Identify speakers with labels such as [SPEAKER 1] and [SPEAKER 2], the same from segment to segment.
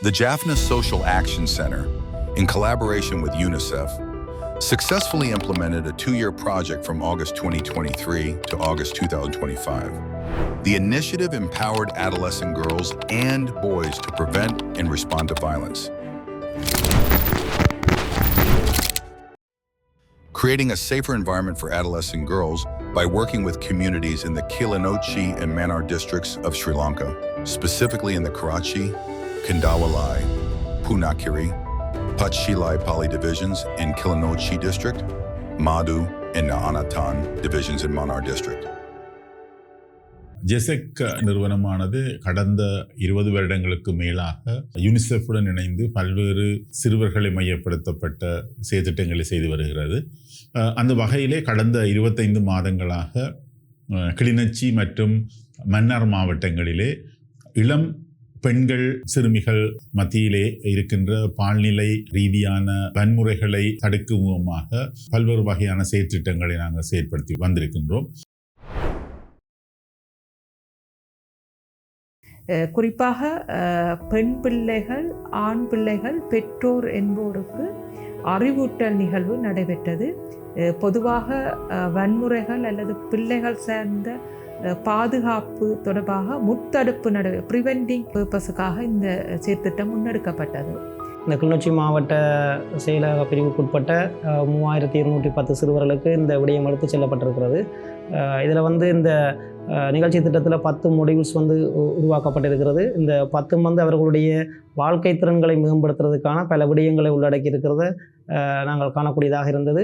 [SPEAKER 1] The Jaffna Social Action Center, in collaboration with UNICEF, successfully implemented a 2-year project from August 2023 to August 2025. The initiative empowered adolescent girls and boys to prevent and respond to violence, creating a safer environment for adolescent girls by working with communities in the Kilinochchi and Mannar districts of Sri Lanka, specifically in the Karachi, Kandawalai, Punakiri, Patchilai Pali divisions in Kilinochchi district, Madu and Naanatan divisions in Mannar district.
[SPEAKER 2] ஜெசெக் நிறுவனமானது கடந்த 20 வருடங்களுக்கு மேலாக யூனிசெஃபுடன் இணைந்து பல்வேறு சிறுவர்களை மையப்படுத்தப்பட்ட செயற்திட்டங்களை செய்து வருகிறது. அந்த வகையிலே கடந்த 25 மாதங்களாக கிளிநொச்சி மற்றும் மன்னார் மாவட்டங்களிலே இளம் பெண்கள் சிறுமிகள் மத்தியிலே இருக்கின்ற பால்நிலை ரீதியான வன்முறைகளை தடுக்கும் முகமாக பல்வேறு வகையான செயற்திட்டங்களை நாங்கள் செயற்படுத்தி வந்திருக்கின்றோம்.
[SPEAKER 3] குறிப்பாக பெண் பிள்ளைகள், ஆண் பிள்ளைகள், பெற்றோர் என்போருக்கு அறிவூட்டல் நிகழ்வு நடைபெற்றது. பொதுவாக வன்முறைகள் அல்லது பிள்ளைகள் சார்ந்த பாதுகாப்பு தொடர்பாக முத்தடுப்பு ப்ரிவென்டிங் பர்பஸுக்காக இந்த செயற்திட்டம் முன்னெடுக்கப்பட்டது.
[SPEAKER 4] இந்த கிளிநொச்சி மாவட்ட செயலக பிரிவுக்குட்பட்ட 3210 சிறுவர்களுக்கு இந்த விடயம் எடுத்து செல்லப்பட்டிருக்கிறது. இதில் இந்த நிகழ்ச்சி திட்டத்தில் 10 மொடியூல்ஸ் உருவாக்கப்பட்டிருக்கிறது. இந்த 10 அவர்களுடைய வாழ்க்கை திறன்களை மேம்படுத்துறதுக்கான பல விடயங்களை உள்ளடக்கி இருக்கிறத நாங்கள் காணக்கூடியதாக இருந்தது.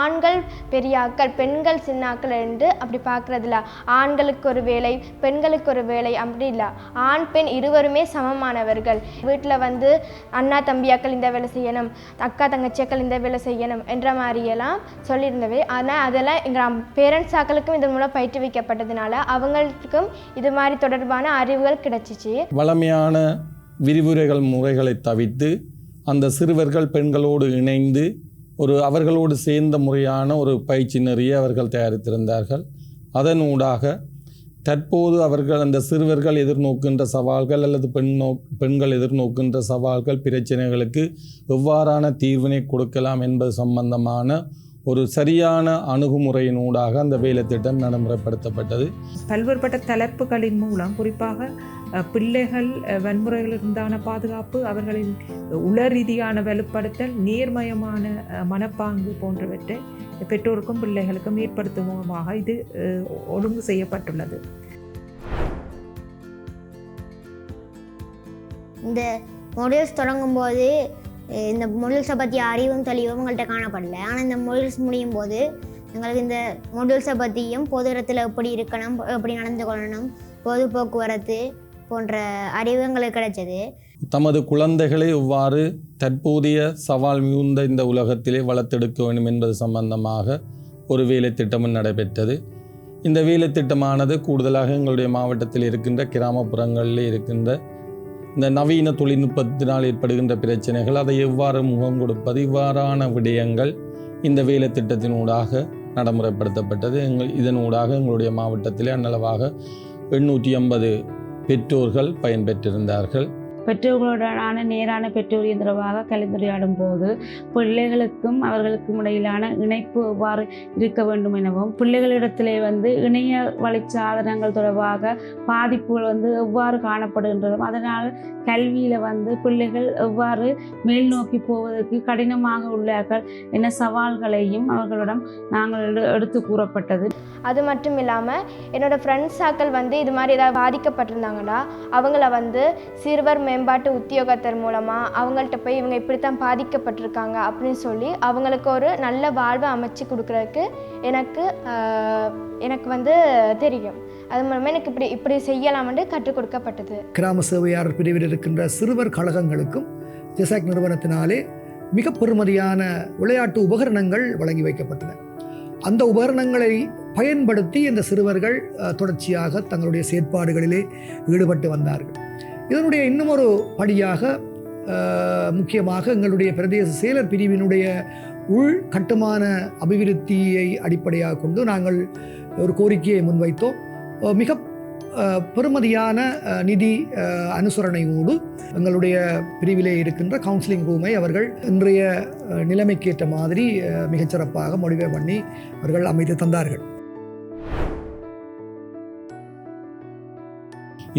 [SPEAKER 5] ஆண்கள் பெரியாக்கள், பெண்கள் சின்னாக்கள் என்று அப்படி பார்க்குறதில்ல. ஆண்களுக்கு ஒரு வேலை, பெண்களுக்கு ஒரு வேலை அப்படி இல்லை. ஆண் பெண் இருவருமே சமமானவர்கள். வீட்டில் அண்ணா தம்பியாக்கள் இந்த வேலை செய்யணும், அக்கா தங்கச்சியாக்கள் இந்த வேலை செய்யணும் என்ற மாதிரியெல்லாம் சொல்லியிருந்தவை. ஆனால் அதெல்லாம் எங்கள் பேரண்ட்ஸ் ஆக்களுக்கும் இதன் மூலம் பயிற்றுவிக்கப்பட்டதுனால அவங்களுக்கும் இது மாதிரி தொடர்பான அறிவுகள் கிடைச்சிச்சு.
[SPEAKER 6] வளமையான விரிவுரைகள் முறைகளை தவிர்த்து அந்த சிறுவர்கள் பெண்களோடு இணைந்து அவர்களோடு சேர்ந்த முறையான ஒரு பயிற்சி நெறியை அவர்கள் தயாரித்திருந்தார்கள். அதனூடாக தற்போது அவர்கள் அந்த சிறுவர்கள் எதிர்நோக்கின்ற சவால்கள் அல்லது பெண்கள் எதிர்நோக்கின்ற சவால்கள், பிரச்சனைகளுக்கு எவ்வாறான தீர்வினை கொடுக்கலாம் என்பது சம்பந்தமான ஒரு சரியான அணுகுமுறையினூடாக அந்த வேலை திட்டம் நடைமுறைப்படுத்தப்பட்டது.
[SPEAKER 3] பல்வேறுபட்ட தலைப்புகளின் மூலம் குறிப்பாக பிள்ளைகள் வன்முறைகளிலிருந்தான பாதுகாப்பு, அவர்களின் உளரீதியான வலுப்படுத்தல், நேர்மயமான மனப்பாங்கு போன்றவற்றை பெற்றோருக்கும் பிள்ளைகளுக்கும் ஏற்படுத்தும் மூலமாக இது ஒழுங்கு செய்யப்பட்டுள்ளது.
[SPEAKER 7] இந்த மாடியூல்ஸ் தொடங்கும்போது இந்த மாடியூல்ஸை பற்றி அறிவும் தெளிவும் உங்கள்கிட்ட காணப்படல. ஆனால் இந்த மாடியூல்ஸ் முடியும் போது எங்களுக்கு இந்த மாடியூல்ஸை பற்றியும் பொது இடத்துல எப்படி இருக்கணும், எப்படி நடந்து கொள்ளணும், பொது போக்குவரத்து போன்ற அறிவு எங்களுக்கு கிடைச்சது.
[SPEAKER 6] தமது குழந்தைகளை எவ்வாறு தற்போதைய சவால் மிகுந்த இந்த உலகத்திலே வளர்த்தெடுக்க வேண்டும் என்பது சம்பந்தமாக ஒரு வேலை திட்டமும் நடைபெற்றது. இந்த வேலை திட்டமானது கூடுதலாக எங்களுடைய மாவட்டத்தில் இருக்கின்ற கிராமப்புறங்களில் இருக்கின்ற இந்த நவீன தொழில்நுட்பத்தினால் ஏற்படுகின்ற பிரச்சனைகள், அதை எவ்வாறு முகம் கொடுப்பது, இவ்வாறான விடயங்கள் இந்த வேலை திட்டத்தினூடாக நடைமுறைப்படுத்தப்பட்டது. இதனூடாக எங்களுடைய மாவட்டத்திலே அன்னளவாக 850 பெற்றோர்கள் பயன்பெற்றிருந்தார்கள்.
[SPEAKER 8] பெற்றோர்களுடனான நேரான பெற்றோர் தொடர்பாக கலந்துரையாடும் போது பிள்ளைகளுக்கும் அவர்களுக்கும் இடையிலான இணைப்பு எவ்வாறு இருக்க வேண்டும் எனவும், பிள்ளைகளிடத்திலே இணைய வழி சாதனங்கள் தொடர்பாக பாதிப்புகள் எவ்வாறு காணப்படுகின்றதும், அதனால் கல்வியில் பிள்ளைகள் எவ்வாறு மேல் நோக்கி போவதற்கு கடினமாக உள்ளார்கள் என சவால்களையும் அவர்களிடம் நாங்கள் எடுத்து கூறப்பட்டது.
[SPEAKER 5] அது மட்டும் இல்லாமல் என்னோடய ஃப்ரெண்ட்ஸ் ஆக்கள் இது மாதிரி ஏதாவது பாதிக்கப்பட்டிருந்தாங்கன்னா அவங்கள சிறுவர் மேம்பாட்டு உத்தியோகத்தர் மூலமாக அவங்கள்ட்ட போய் இவங்க இப்படித்தான் பாதிக்கப்பட்டிருக்காங்க அப்படின்னு சொல்லி அவங்களுக்கு ஒரு நல்ல வாழ்வை அமைச்சு கொடுக்குறதுக்கு எனக்கு தெரியும். அது மூலமாக எனக்கு இப்படி செய்யலாம்னு கற்றுக் கொடுக்கப்பட்டது.
[SPEAKER 9] கிராம சேவையாளர் பிரிவில் இருக்கின்ற சிறுவர் கழகங்களுக்கும் ஜெசாக் நிறுவனத்தினாலே மிக பெறுமதியான விளையாட்டு உபகரணங்கள் வழங்கி வைக்கப்பட்டன. அந்த உபகரணங்களை பயன்படுத்தி இந்த சிறுவர்கள் தொடர்ச்சியாக தங்களுடைய செயற்பாடுகளிலே ஈடுபட்டு வந்தார்கள். இதனுடைய இன்னும் ஒரு படியாக முக்கியமாக எங்களுடைய பிரதேச செயலர் பிரிவினுடைய உள் கட்டுமான அபிவிருத்தியை அடிப்படையாக கொண்டு நாங்கள் ஒரு கோரிக்கையை முன்வைத்தோம். மிக பெறுமதியான நிதி அனுசரணையோடு எங்களுடைய பிரிவிலே இருக்கின்ற கவுன்சிலிங் ரூமை அவர்கள் இன்றைய நிலைமைக்கேற்ற மாதிரி மிகச்சிறப்பாக முடிவை பண்ணி அவர்கள் அமைத்து தந்தார்கள்.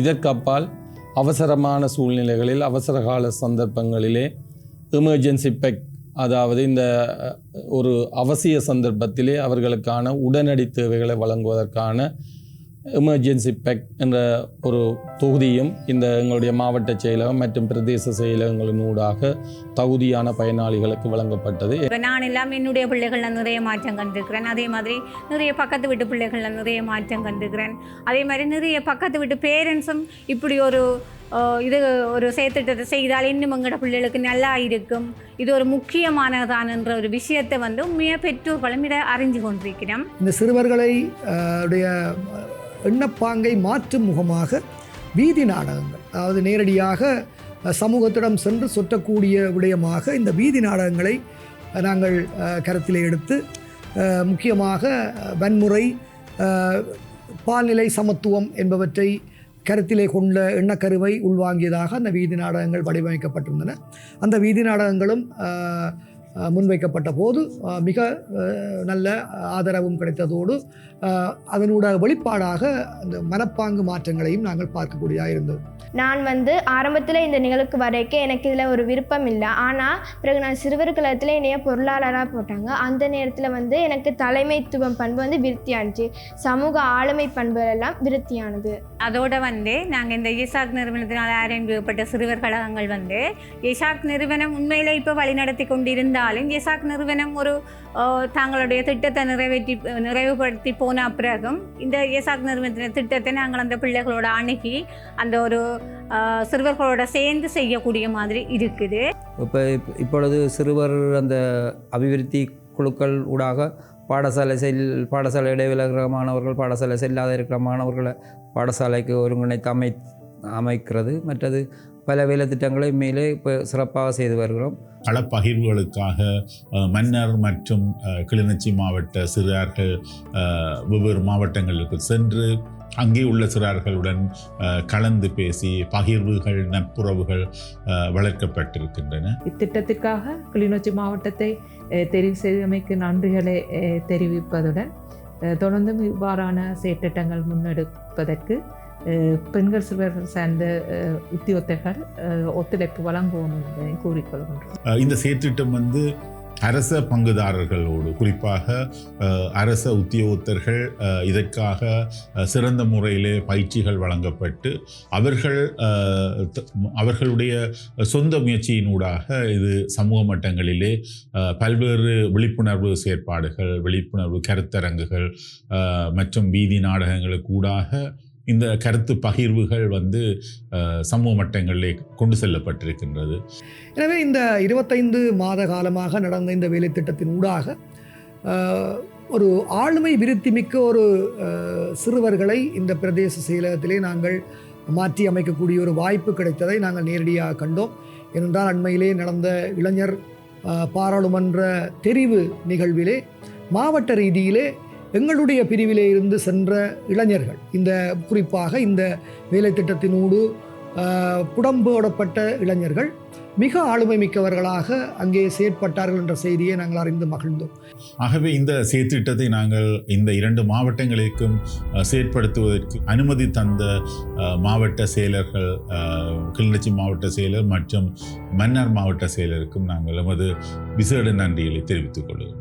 [SPEAKER 6] இதற்கப்பால் அவசரமான சூழ்நிலைகளில் அவசரகால சந்தர்ப்பங்களிலே எமர்ஜென்சி பெக், அதாவது இந்த ஒரு அவசிய சந்தர்ப்பத்திலே அவர்களுக்கான உடனடி தேவைகளை வழங்குவதற்கான எமர்ஜென்சி பெக் என்ற ஒரு தொகுதியும் இந்த எங்களுடைய மாவட்ட செயலகம் மற்றும் பிரதேச செயலகங்களின் ஊடாக தகுதியான பயனாளிகளுக்கு வழங்கப்பட்டது.
[SPEAKER 10] நான் எல்லாம் என்னுடைய பிள்ளைகளில் நிறைய மாற்றம் கண்டிருக்கிறேன். அதே மாதிரி நிறைய பக்கத்து வீட்டு பிள்ளைகளில் நிறைய மாற்றம் கண்டிருக்கிறேன். அதே மாதிரி நிறைய பக்கத்து வீட்டு பேரண்ட்ஸும் இப்படி ஒரு ஒரு செயற்திட்டத்தை செய்தால் இன்னும் எங்களோட பிள்ளைகளுக்கு நல்லா இருக்கும், இது ஒரு முக்கியமானதான் என்ற ஒரு விஷயத்தை உண்மையாக பெற்றோர்களும் இதை அறிஞ்சு கொண்டிருக்கிறோம்.
[SPEAKER 9] இந்த சிறுவர்களை உடைய எண்ணப்பாங்கை மாற்றும் முகமாக வீதி நாடகங்கள், அதாவது நேரடியாக சமூகத்திடம் சென்று சொற்றக்கூடிய விடயமாக இந்த வீதி நாடகங்களை நாங்கள் கருத்திலே எடுத்து முக்கியமாக வன்முறை, பால்நிலை சமத்துவம் என்பவற்றை கருத்திலே கொண்ட எண்ணக்கருவை உள்வாங்கியதாக அந்த வீதி நாடகங்கள் வடிவமைக்கப்பட்டிருந்தன. அந்த வீதி நாடகங்களும் முன்வைக்கப்பட்ட போது மிக நல்ல ஆதரவும் கிடைத்ததோடு அதனோட வெளிப்பாடாக அந்த மனப்பாங்கு மாற்றங்களையும் நாங்கள் பார்க்கக்கூடியதாக இருந்தது.
[SPEAKER 5] நான் ஆரம்பத்தில் இந்த நிகழ்வுக்கு வரைக்கும் எனக்கு இதில் ஒரு விருப்பம் இல்லை. ஆனால் பிறகு நான் சிறுவர் கழகத்தில் என்னைய பொருளாளராக போட்டாங்க. அந்த நேரத்தில் எனக்கு தலைமைத்துவம் பண்பு விருத்தியானுச்சு, சமூக ஆளுமை பண்புகள் எல்லாம் விருத்தியானது.
[SPEAKER 10] அதோட நாங்கள் இந்த இசாக் நிறுவனத்தினால் ஆரம்பிக்கப்பட்ட சிறுவர் கழகங்கள் இசாக் நிறுவனம் உண்மையில் இப்போ வழிநடத்தி கொண்டிருந்தாலும் இசாக் நிறுவனம் ஒரு தங்களுடைய திட்டத்தை நிறைவுபடுத்தி போன பிறகும் இந்த இசாக் நிறுவனத்தின் திட்டத்தை நாங்கள் அந்த பிள்ளைகளோட அணுகி அந்த ஒரு சிறுவர்களோட சேர்ந்து செய்யக்கூடிய மாதிரி இருக்குது.
[SPEAKER 11] இப்பொழுது சிறுவர் அந்த அபிவிருத்தி குழுக்கள் ஊடாக பாடசாலை இடைவிலகிற மாணவர்கள், பாடசாலை செல்லாத இருக்கிற மாணவர்களை பாடசாலைக்கு ஒருங்கிணைத்து அமைக்கிறது. மற்றது பல வேலை திட்டங்களை மேலே இப்போ சிறப்பாக செய்து வருகிறோம்.
[SPEAKER 2] களப்பகிர்வுகளுக்காக மன்னர் மற்றும் கிளிநொச்சி மாவட்ட சிறார்கள் வெவ்வேறு மாவட்டங்களுக்கு சென்று அங்கே உள்ள சிறார்களுடன் கலந்து பேசி பகிர்வுகள், நட்புறவுகள் வளர்க்கப்பட்டிருக்கின்றன.
[SPEAKER 3] இத்திட்டத்திற்காக கிளிநொச்சி மாவட்டத்தை தெரிவு செய்தமைக்கு நன்றிகளை தெரிவிப்பதுடன் தொடர்ந்தும் இவ்வாறான செயற்திட்டங்கள் முன்னெடுப்பதற்கு பெண்கள் சிறுவர்கள் சார்ந்த உத்தியோகத்தர்கள் ஒத்துழைப்பு வழங்குவோம் என்பதை கூறிக்கொள்கின்றோம்.
[SPEAKER 2] இந்த செயற்திட்டம் அரச பங்குதாரர்களோடு, குறிப்பாக அரச உத்தியோகத்தர்கள் இதற்காக சிறந்த முறையிலே பயிற்சிகள் வழங்கப்பட்டு அவர்களுடைய சொந்த முயற்சியினூடாக இது சமூக மட்டங்களிலே பல்வேறு விழிப்புணர்வு செயற்பாடுகள், விழிப்புணர்வு கருத்தரங்குகள் மற்றும் வீதி நாடகங்களுக்கு ஊடாக இந்த கருத்து பகிர்வுகள் சமூக மட்டங்களிலே கொண்டு செல்லப்பட்டிருக்கின்றது.
[SPEAKER 9] எனவே இந்த 25 மாத காலமாக நடந்த இந்த வேலை திட்டத்தின் ஊடாக ஒரு ஆளுமை விருத்தி மிக்க ஒரு சிறுவர்களை இந்த பிரதேச செயலகத்திலே நாங்கள் மாற்றி அமைக்கக்கூடிய ஒரு வாய்ப்பு கிடைத்ததை நாங்கள் நேரடியாக கண்டோம். ஏனென்றால் அண்மையிலே நடந்த இளைஞர் பாராளுமன்ற தெரிவு நிகழ்விலே மாவட்ட ரீதியிலே எங்களுடைய பிரிவிலே இருந்து சென்ற இளைஞர்கள், இந்த குறிப்பாக இந்த வேலை திட்டத்தினோடு புடம்போடப்பட்ட இளைஞர்கள் மிக ஆளுமை மிக்கவர்களாக அங்கே செயற்பட்டார்கள் என்ற செய்தியை நாங்கள் அறிந்து மகிழ்ந்தோம்.
[SPEAKER 2] ஆகவே இந்த செயற்திட்டத்தை நாங்கள் இந்த 2 மாவட்டங்களுக்கும் செயற்படுத்துவதற்கு அனுமதி தந்த மாவட்ட செயலர்கள், கிளிநொச்சி மாவட்ட செயலர் மற்றும் மன்னார் மாவட்ட செயலருக்கும் நாங்கள் எமது விசேட நன்றிகளை தெரிவித்துக் கொள்கிறோம்.